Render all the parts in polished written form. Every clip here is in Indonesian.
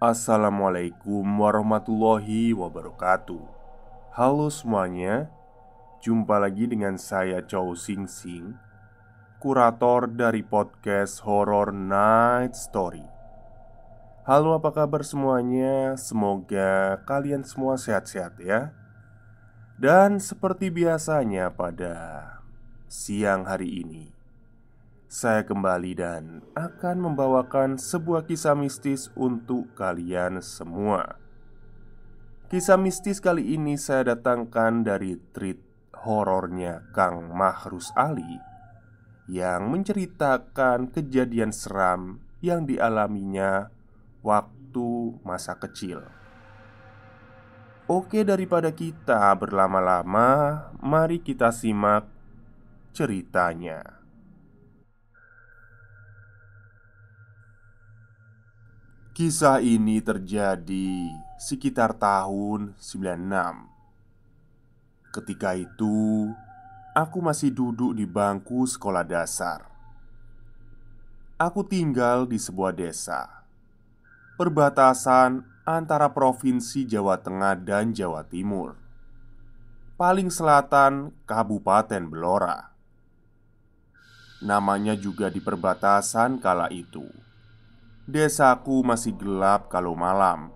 Assalamualaikum warahmatullahi wabarakatuh. Halo semuanya, jumpa lagi dengan saya Chow Sing Sing, kurator dari podcast Horror Night Story. Halo, apa kabar semuanya? Semoga kalian semua sehat-sehat ya. Dan seperti biasanya pada siang hari ini, saya kembali dan akan membawakan sebuah kisah mistis untuk kalian semua. Kisah mistis kali ini saya datangkan dari treat horornya Kang Mahrus Ali, yang menceritakan kejadian seram yang dialaminya waktu masa kecil. Oke, daripada kita berlama-lama, mari kita simak ceritanya. Kisah ini terjadi sekitar tahun 96. Ketika itu, aku masih duduk di bangku sekolah dasar. Aku tinggal di sebuah desa perbatasan antara Provinsi Jawa Tengah dan Jawa Timur. Paling selatan Kabupaten Blora. Namanya juga di perbatasan kala itu. Desaku masih gelap kalau malam,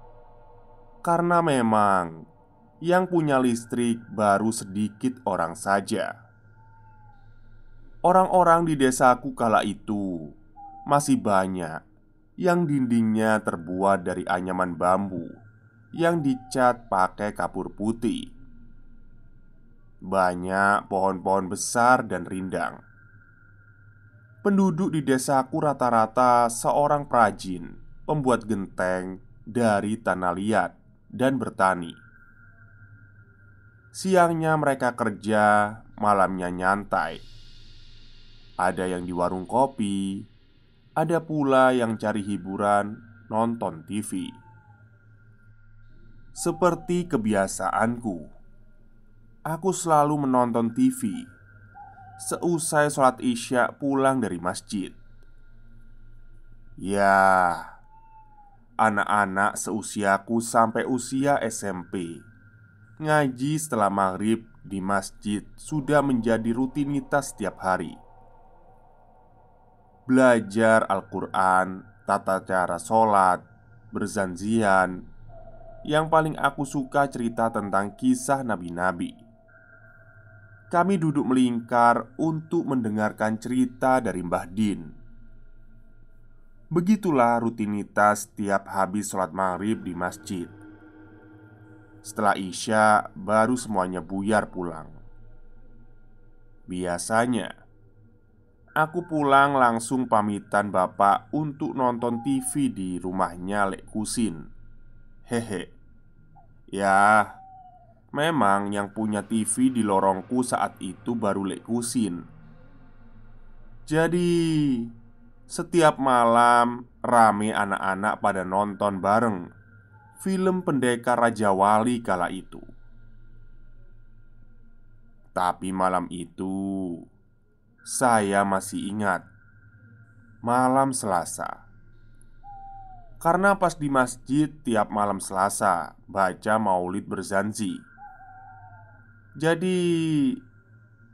karena memang yang punya listrik baru sedikit orang saja. Orang-orang di desaku kala itu masih banyak yang dindingnya terbuat dari anyaman bambu yang dicat pakai kapur putih. Banyak pohon-pohon besar dan rindang. Penduduk di desaku rata-rata seorang perajin, pembuat genteng dari tanah liat dan bertani. Siangnya mereka kerja, malamnya nyantai. Ada yang di warung kopi, ada pula yang cari hiburan nonton TV. Seperti kebiasaanku, aku selalu menonton TV seusai sholat Isya pulang dari masjid. Ya, anak-anak seusiaku sampai usia SMP ngaji setelah maghrib di masjid sudah menjadi rutinitas setiap hari. Belajar Al-Quran, tata cara sholat, berzanzian. Yang paling aku suka cerita tentang kisah nabi-nabi. Kami duduk melingkar untuk mendengarkan cerita dari Mbah Din. Begitulah rutinitas setiap habis sholat maghrib di masjid. Setelah Isya, baru semuanya buyar pulang. Biasanya, aku pulang langsung pamitan bapak untuk nonton TV di rumahnya Lek Kusin. Hehe. Ya, memang yang punya TV di lorongku saat itu baru Lek Kusin. Jadi, setiap malam rame anak-anak pada nonton bareng film Pendekar Raja Wali kala itu. Tapi malam itu saya masih ingat. Malam Selasa. Karena pas di masjid tiap malam Selasa baca maulid berzanzi. Jadi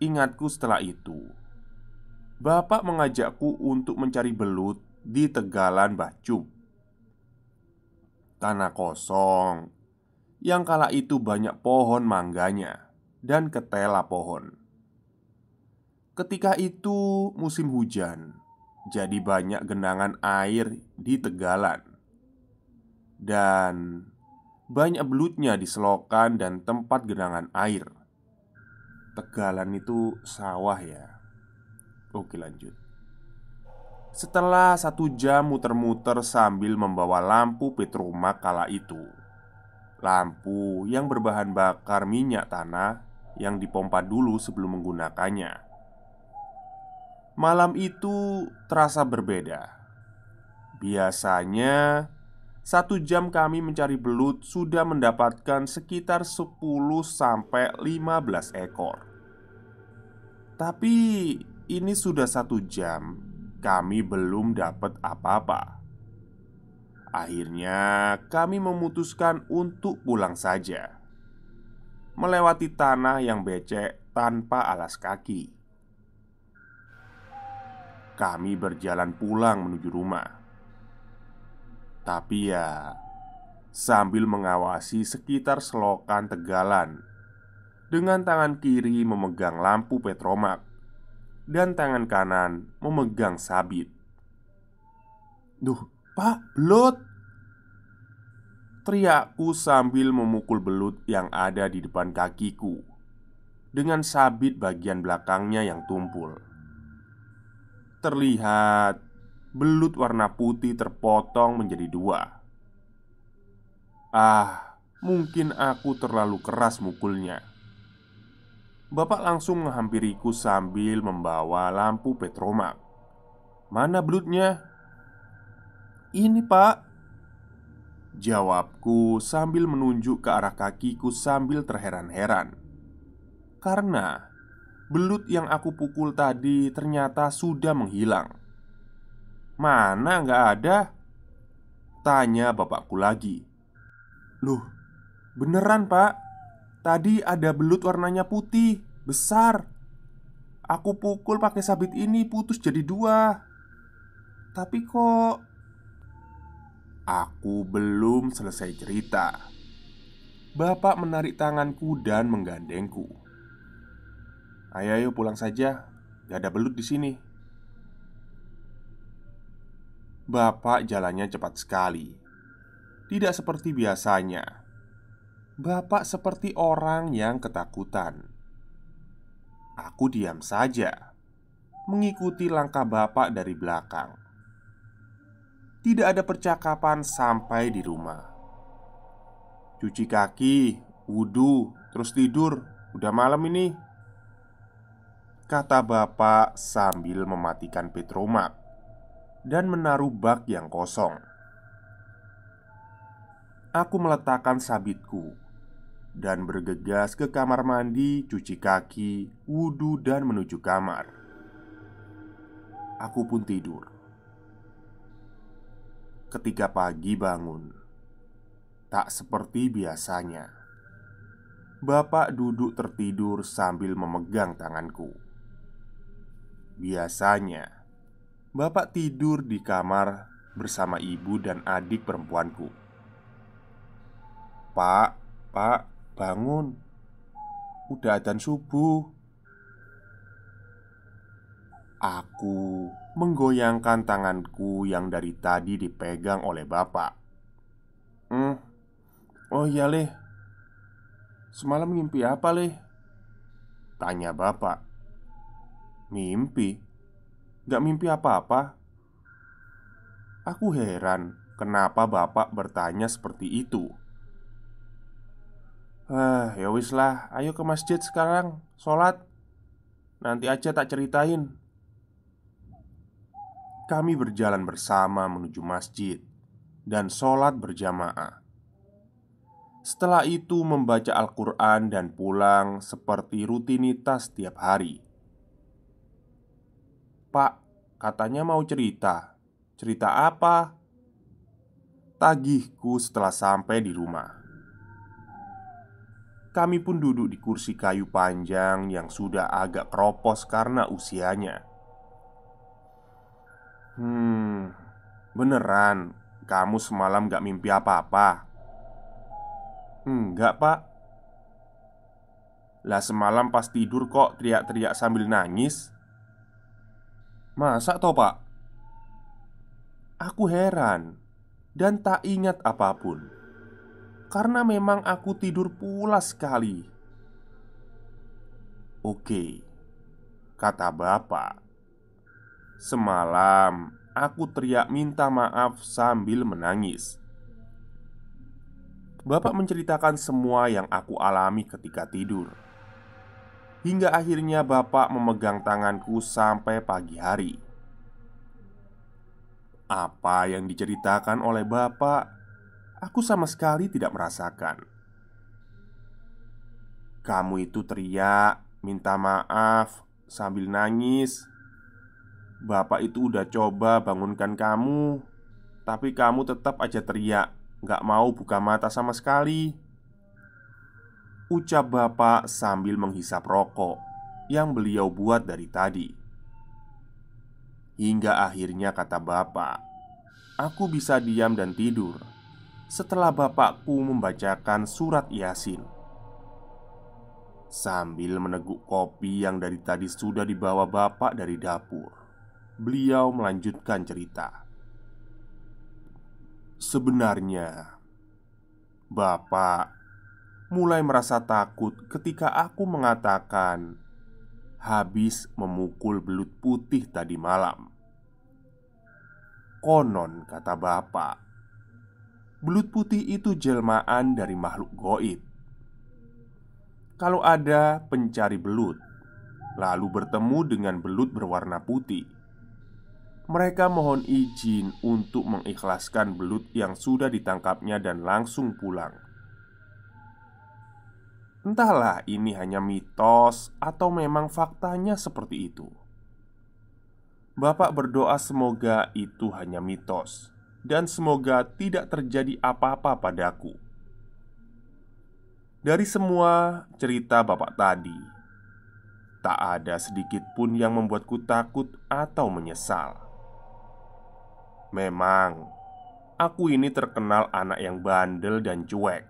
ingatku setelah itu, bapak mengajakku untuk mencari belut di Tegalan Bacub. Tanah kosong yang kala itu banyak pohon mangganya dan ketela pohon. Ketika itu musim hujan, jadi banyak genangan air di Tegalan. Dan banyak belutnya di selokan dan tempat genangan air. Tegalan itu sawah ya. Oke, lanjut. Setelah 1 jam muter-muter sambil membawa lampu petromak kala itu, lampu yang berbahan bakar minyak tanah yang dipompa dulu sebelum menggunakannya. Malam itu terasa berbeda. Biasanya 1 jam kami mencari belut sudah mendapatkan sekitar 10-15 ekor. Tapi ini sudah 1 jam kami belum dapat apa-apa. Akhirnya kami memutuskan untuk pulang saja, melewati tanah yang becek tanpa alas kaki. Kami berjalan pulang menuju rumah. Tapi ya, sambil mengawasi sekitar selokan tegalan, dengan tangan kiri memegang lampu petromak dan tangan kanan memegang sabit. "Duh, Pak, belut!" teriakku sambil memukul belut yang ada di depan kakiku dengan sabit bagian belakangnya yang tumpul. Terlihat belut warna putih terpotong menjadi dua. Mungkin aku terlalu keras mukulnya. Bapak langsung menghampiriku sambil membawa lampu petromak. "Mana belutnya?" "Ini, Pak," jawabku sambil menunjuk ke arah kakiku sambil terheran-heran. Karena belut yang aku pukul tadi ternyata sudah menghilang. "Mana nggak ada?" tanya bapakku lagi. "Loh, beneran, Pak. Tadi ada belut warnanya putih, besar. Aku pukul pakai sabit ini putus jadi dua. Tapi kok..." Aku belum selesai cerita. Bapak menarik tanganku dan menggandengku. "Ayo, ayo pulang saja. Gak ada belut di sini." Bapak jalannya cepat sekali. Tidak seperti biasanya. Bapak seperti orang yang ketakutan. Aku diam saja, mengikuti langkah bapak dari belakang. Tidak ada percakapan sampai di rumah. Cuci kaki, wudhu, terus tidur. Udah malam ini, kata bapak sambil mematikan petromak dan menaruh bak yang kosong. Aku meletakkan sabitku dan bergegas ke kamar mandi, cuci kaki, wudhu, dan menuju kamar. Aku pun tidur. Ketika pagi bangun, tak seperti biasanya. Bapak duduk tertidur sambil memegang tanganku. Biasanya, bapak tidur di kamar bersama ibu dan adik perempuanku. "Pak, Pak, bangun. Udah adzan subuh." Aku menggoyangkan tanganku yang dari tadi dipegang oleh bapak. Oh iya, Leh. Semalam mimpi apa, Leh?" tanya bapak. "Mimpi? Gak mimpi apa-apa." Aku heran kenapa bapak bertanya seperti itu. Ya wis lah, ayo ke masjid sekarang, sholat. Nanti aja tak ceritain." Kami berjalan bersama menuju masjid dan sholat berjamaah. Setelah itu membaca Al-Quran dan pulang seperti rutinitas tiap hari. "Pak, katanya mau cerita. Cerita apa?" tagihku setelah sampai di rumah. Kami pun duduk di kursi kayu panjang yang sudah agak keropos karena usianya. Beneran kamu semalam gak mimpi apa-apa?" "Enggak, Pak." "Lah semalam pas tidur kok teriak-teriak sambil nangis?" "Masa toh, Pak?" Aku heran dan tak ingat apapun, karena memang aku tidur pulas sekali. "Oke," kata bapak. "Semalam aku teriak minta maaf sambil menangis." Bapak menceritakan semua yang aku alami ketika tidur. Hingga akhirnya bapak memegang tanganku sampai pagi hari. Apa yang diceritakan oleh bapak, aku sama sekali tidak merasakan. "Kamu itu teriak, minta maaf, sambil nangis. Bapak itu udah coba bangunkan kamu, tapi kamu tetap aja teriak, gak mau buka mata sama sekali," ucap bapak sambil menghisap rokok yang beliau buat dari tadi. Hingga akhirnya kata bapak, aku bisa diam dan tidur setelah bapakku membacakan surat Yasin. Sambil meneguk kopi yang dari tadi sudah dibawa bapak dari dapur, beliau melanjutkan cerita. Sebenarnya, bapak mulai merasa takut ketika aku mengatakan habis memukul belut putih tadi malam. Konon kata bapak, belut putih itu jelmaan dari makhluk goib. Kalau ada pencari belut lalu bertemu dengan belut berwarna putih, mereka mohon izin untuk mengikhlaskan belut yang sudah ditangkapnya dan langsung pulang. Entahlah ini hanya mitos atau memang faktanya seperti itu. Bapak berdoa semoga itu hanya mitos dan semoga tidak terjadi apa-apa padaku. Dari semua cerita bapak tadi, tak ada sedikit pun yang membuatku takut atau menyesal. Memang, aku ini terkenal anak yang bandel dan cuek.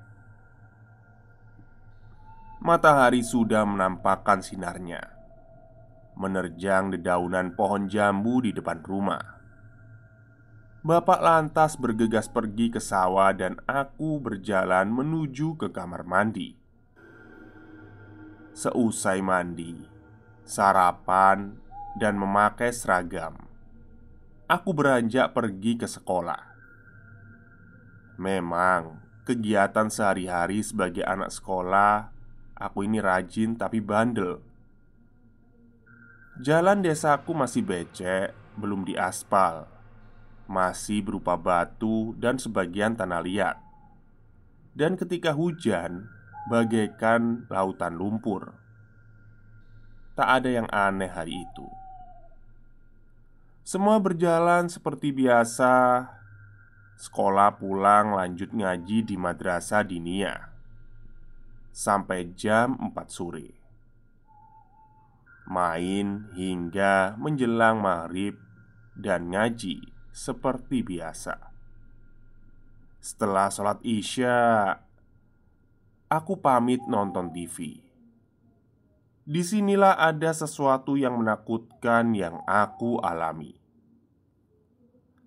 Matahari sudah menampakkan sinarnya, menerjang dedaunan pohon jambu di depan rumah. Bapak lantas bergegas pergi ke sawah dan aku berjalan menuju ke kamar mandi. Seusai mandi, sarapan, dan memakai seragam, aku beranjak pergi ke sekolah. Memang, kegiatan sehari-hari sebagai anak sekolah, aku ini rajin tapi bandel. Jalan desaku masih becek, belum diaspal, masih berupa batu dan sebagian tanah liat. Dan ketika hujan, bagaikan lautan lumpur. Tak ada yang aneh hari itu. Semua berjalan seperti biasa. Sekolah pulang lanjut ngaji di madrasah diniyah sampai jam 4 sore. Main hingga menjelang maghrib dan ngaji seperti biasa. Setelah sholat isya, aku pamit nonton TV. Disinilah ada sesuatu yang menakutkan yang aku alami.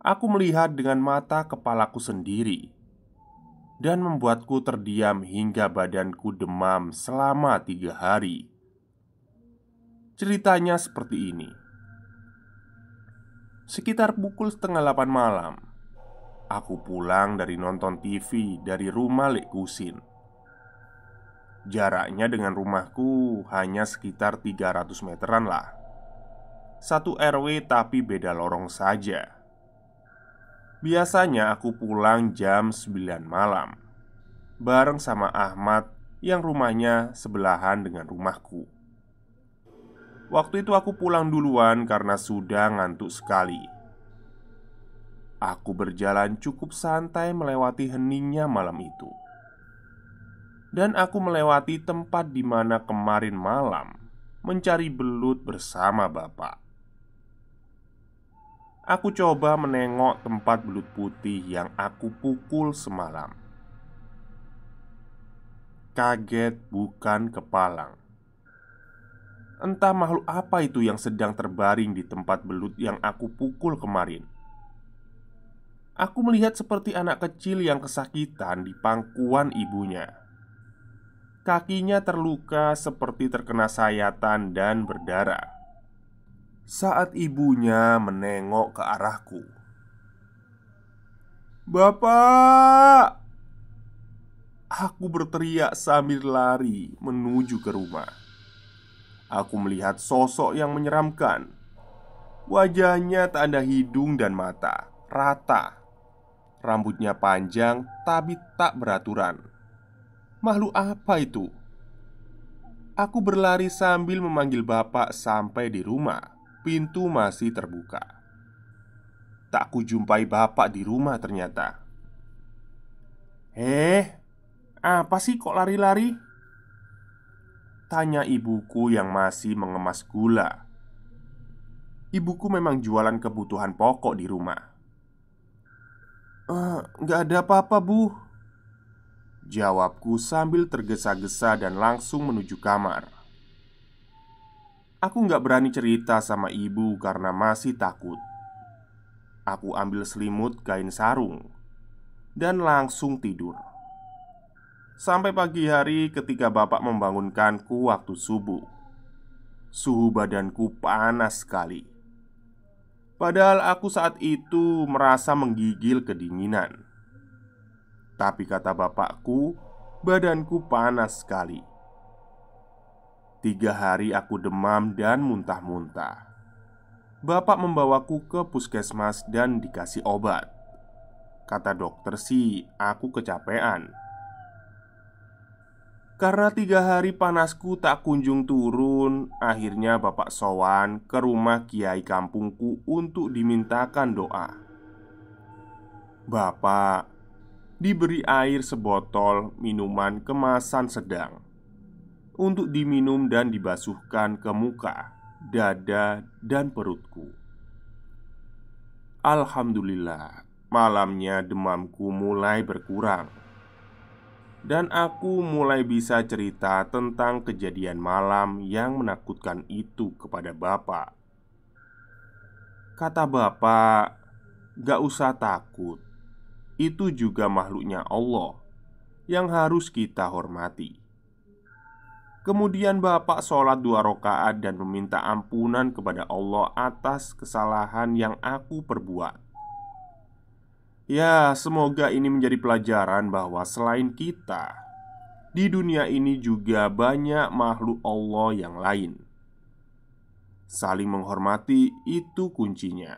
Aku melihat dengan mata kepalaku sendiri dan membuatku terdiam hingga badanku demam selama 3 hari. Ceritanya seperti ini. Sekitar pukul setengah 8 malam, aku pulang dari nonton TV dari rumah Lek Kusin. Jaraknya dengan rumahku hanya sekitar 300 meteran lah. Satu RW tapi beda lorong saja. Biasanya aku pulang jam 9 malam bareng sama Ahmad yang rumahnya sebelahan dengan rumahku. Waktu itu aku pulang duluan karena sudah ngantuk sekali. Aku berjalan cukup santai melewati heningnya malam itu. Dan aku melewati tempat di mana kemarin malam mencari belut bersama bapak. Aku coba menengok tempat belut putih yang aku pukul semalam. Kaget bukan kepalang. Entah makhluk apa itu yang sedang terbaring di tempat belut yang aku pukul kemarin. Aku melihat seperti anak kecil yang kesakitan di pangkuan ibunya. Kakinya terluka seperti terkena sayatan dan berdarah. Saat ibunya menengok ke arahku, "Bapak!" Aku berteriak sambil lari menuju ke rumah. Aku melihat sosok yang menyeramkan. Wajahnya tak ada hidung dan mata, rata. Rambutnya panjang tapi tak beraturan. Makhluk apa itu? Aku berlari sambil memanggil bapak sampai di rumah. Pintu masih terbuka. tak kujumpai bapak di rumah ternyata. Apa sih kok lari-lari?" tanya ibuku yang masih mengemas gula. Ibuku memang jualan kebutuhan pokok di rumah. Nggak ada apa-apa, Bu," jawabku sambil tergesa-gesa dan langsung menuju kamar. Aku nggak berani cerita sama ibu karena masih takut. Aku ambil selimut kain sarung dan langsung tidur. Sampai pagi hari ketika bapak membangunkanku waktu subuh. Suhu badanku panas sekali. Padahal aku saat itu merasa menggigil kedinginan. Tapi kata bapakku, badanku panas sekali. 3 hari aku demam dan muntah-muntah. Bapak membawaku ke puskesmas dan dikasih obat. Kata dokter sih aku kecapean. Karena 3 hari panasku tak kunjung turun, akhirnya bapak sowan ke rumah kiai kampungku untuk dimintakan doa. Bapak diberi air sebotol minuman kemasan sedang untuk diminum dan dibasuhkan ke muka, dada, dan perutku. Alhamdulillah, malamnya demamku mulai berkurang dan aku mulai bisa cerita tentang kejadian malam yang menakutkan itu kepada bapak. Kata bapak, "Gak usah takut. Itu juga makhluknya Allah yang harus kita hormati." Kemudian bapak sholat 2 rakaat dan meminta ampunan kepada Allah atas kesalahan yang aku perbuat. Ya, semoga ini menjadi pelajaran bahwa selain kita, di dunia ini juga banyak makhluk Allah yang lain. Saling menghormati itu kuncinya.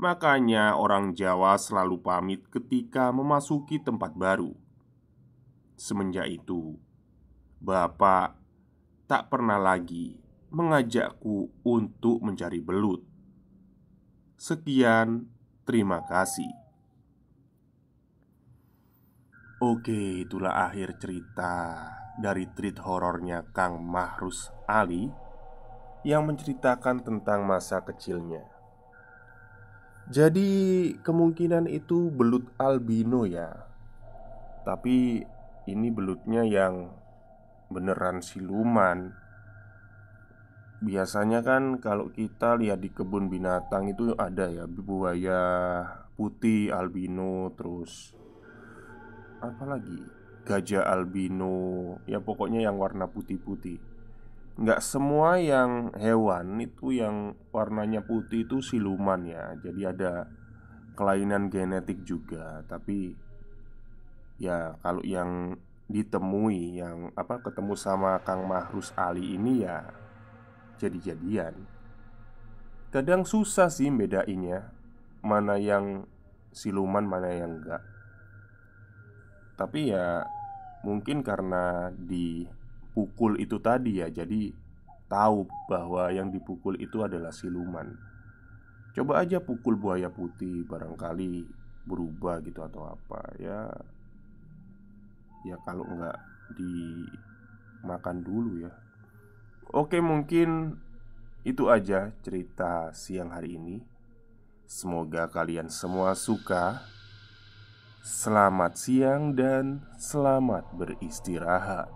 Makanya orang Jawa selalu pamit ketika memasuki tempat baru. Semenjak itu, bapak tak pernah lagi mengajakku untuk mencari belut. Sekian, terima kasih. Oke, itulah akhir cerita dari treat horornya Kang Mahrus Ali yang menceritakan tentang masa kecilnya. Jadi kemungkinan itu belut albino ya. Tapi ini belutnya yang beneran siluman. Biasanya kan kalau kita lihat di kebun binatang itu ada ya buaya putih albino, terus apalagi gajah albino, ya pokoknya yang warna putih-putih. Nggak semua yang hewan itu yang warnanya putih itu siluman ya. Jadi ada kelainan genetik juga. Tapi ya kalau yang ditemui, yang ketemu sama Kang Mahrus Ali ini ya jadi-jadian. Kadang susah sih bedainnya mana yang siluman, mana yang enggak. Tapi ya mungkin karena dipukul itu tadi ya, jadi tahu bahwa yang dipukul itu adalah siluman. Coba aja pukul buaya putih, barangkali berubah gitu atau apa. Ya kalau enggak dimakan dulu ya. Oke, mungkin itu aja cerita siang hari ini. Semoga kalian semua suka. Selamat siang dan selamat beristirahat.